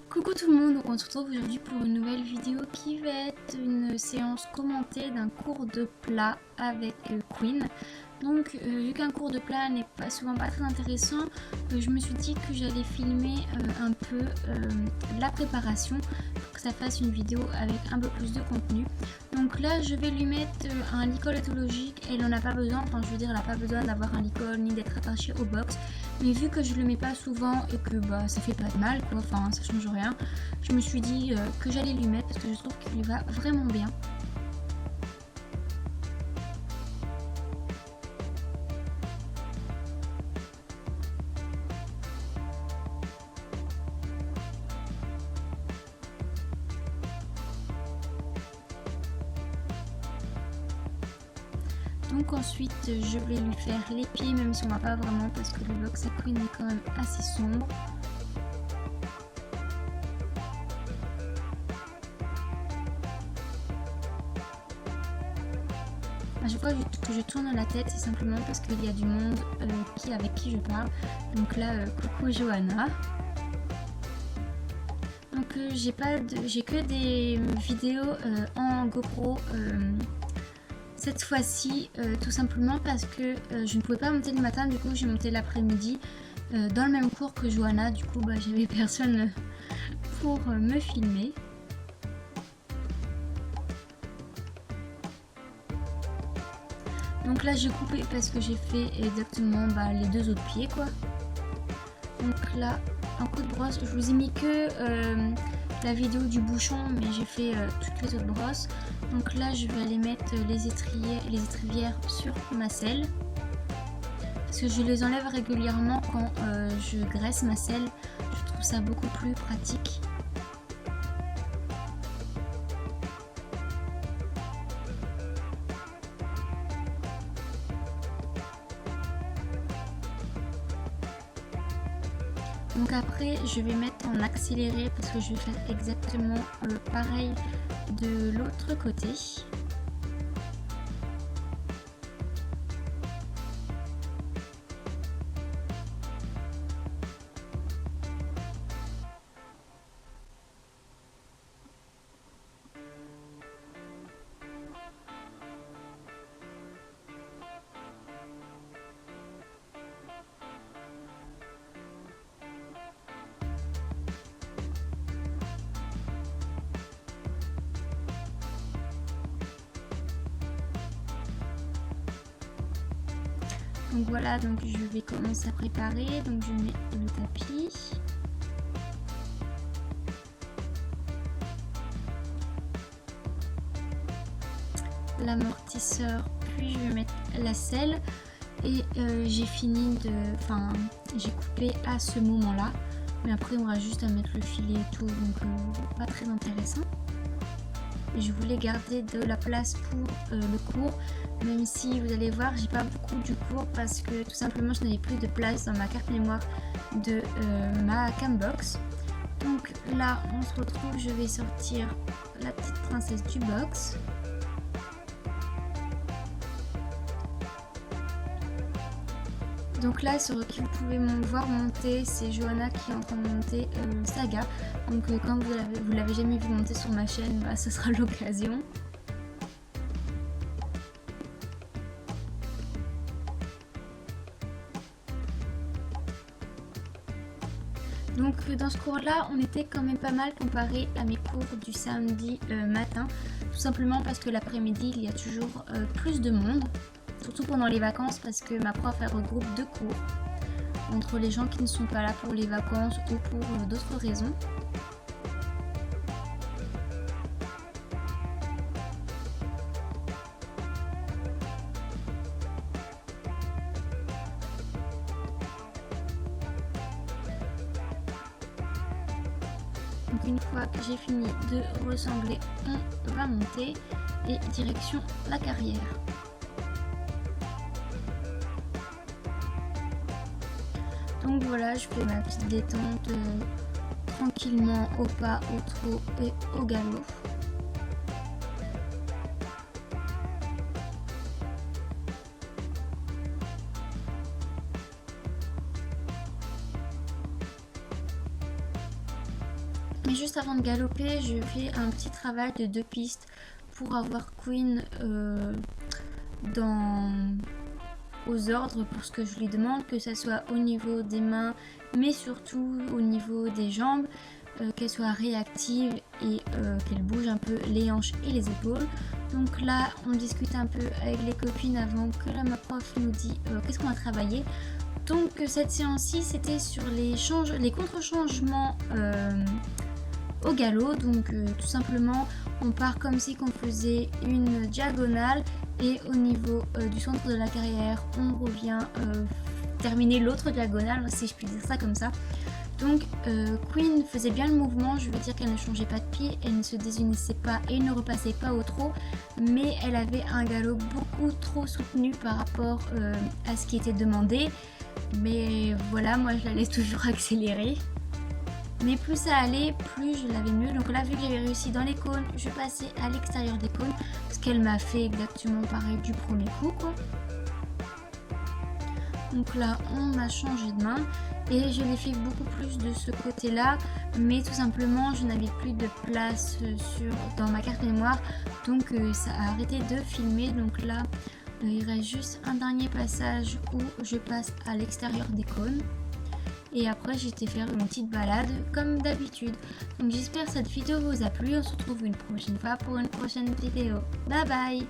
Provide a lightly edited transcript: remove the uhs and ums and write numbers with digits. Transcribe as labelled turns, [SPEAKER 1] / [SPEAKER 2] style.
[SPEAKER 1] Coucou tout le monde, on se retrouve aujourd'hui pour une nouvelle vidéo qui va être une séance commentée d'un cours de plat avec Queen. Donc vu qu'un cours de plat n'est souvent pas très intéressant, je me suis dit que j'allais filmer un peu la préparation pour que ça fasse une vidéo avec un peu plus de contenu. Donc là je vais lui mettre un licol éthologique et elle n'en a pas besoin, enfin je veux dire elle n'a pas besoin d'avoir un licol ni d'être attaché au box. Mais vu que je le mets pas souvent et que ça fait pas de mal quoi, enfin ça change rien, je me suis dit que j'allais lui mettre parce que je trouve qu'il lui va vraiment bien. Donc ensuite je vais lui faire les pieds, même si on va pas vraiment parce que le box à Queen est quand même assez sombre. À chaque fois que je tourne la tête, c'est simplement parce qu'il y a du monde avec qui je parle. Donc là, coucou Johanna. Donc j'ai que des vidéos en GoPro cette fois-ci, tout simplement parce que je ne pouvais pas monter le matin, du coup j'ai monté l'après-midi dans le même cours que Johanna. Du coup j'avais personne pour me filmer. Donc là j'ai coupé parce que j'ai fait exactement les deux autres pieds quoi. Donc là un coup de brosse, je vous ai mis que la vidéo du bouchon, mais j'ai fait toutes les autres brosses. Donc là je vais aller mettre les étrivières sur ma selle parce que je les enlève régulièrement quand je graisse ma selle. Je trouve ça beaucoup plus pratique. Donc après je vais mettre en accéléré parce que je vais faire exactement pareil de l'autre côté. Donc voilà, donc je vais commencer à préparer. Donc je mets le tapis. L'amortisseur, puis je vais mettre la selle. Et j'ai fini j'ai coupé à ce moment là. Mais après on aura juste à mettre le filet et tout, donc pas très intéressant. Je voulais garder de la place pour le cours, même si vous allez voir j'ai pas beaucoup du cours parce que tout simplement je n'avais plus de place dans ma carte mémoire de ma cambox. Donc là on se retrouve, je vais sortir la petite princesse du box. Donc là sur qui vous pouvez voir monter, c'est Johanna qui est en train de monter Saga. Donc quand vous l'avez jamais vu monter sur ma chaîne, ce sera l'occasion. Donc dans ce cours là on était quand même pas mal comparé à mes cours du samedi matin. Tout simplement parce que l'après-midi il y a toujours plus de monde. Surtout pendant les vacances parce que ma prof elle regroupe deux cours entre les gens qui ne sont pas là pour les vacances ou pour d'autres raisons. Donc une fois que j'ai fini de ressembler, on va monter et direction la carrière. Donc voilà, je fais ma petite détente tranquillement au pas, au trot et au galop. Mais juste avant de galoper, je fais un petit travail de 2 pistes pour avoir Queen aux ordres pour ce que je lui demande, que ce soit au niveau des mains mais surtout au niveau des jambes, qu'elle soit réactive et qu'elle bouge un peu les hanches et les épaules. Donc là on discute un peu avec les copines avant que ma prof nous dit qu'est-ce qu'on va travailler. Donc cette séance-ci c'était sur les contre-changements au galop. Donc tout simplement on part comme si on faisait une diagonale et au niveau du centre de la carrière on revient terminer l'autre diagonale, si je puis dire ça comme ça. Donc Queen faisait bien le mouvement, je veux dire qu'elle ne changeait pas de pied, elle ne se désunissait pas et ne repassait pas au trot, mais elle avait un galop beaucoup trop soutenu par rapport à ce qui était demandé. Mais voilà, moi je la laisse toujours accélérer. Mais plus ça allait, plus je l'avais mieux. Donc là, vu que j'avais réussi dans les cônes, je passais à l'extérieur des cônes. Ce qu'elle m'a fait exactement pareil du premier coup, quoi. Donc là, on m'a changé de main. Et je l'ai fait beaucoup plus de ce côté-là. Mais tout simplement, je n'avais plus de place dans ma carte mémoire. Donc ça a arrêté de filmer. Donc là, il reste juste un dernier passage où je passe à l'extérieur des cônes. Et après j'étais faire une petite balade comme d'habitude. Donc j'espère que cette vidéo vous a plu. On se retrouve une prochaine fois pour une prochaine vidéo. Bye bye.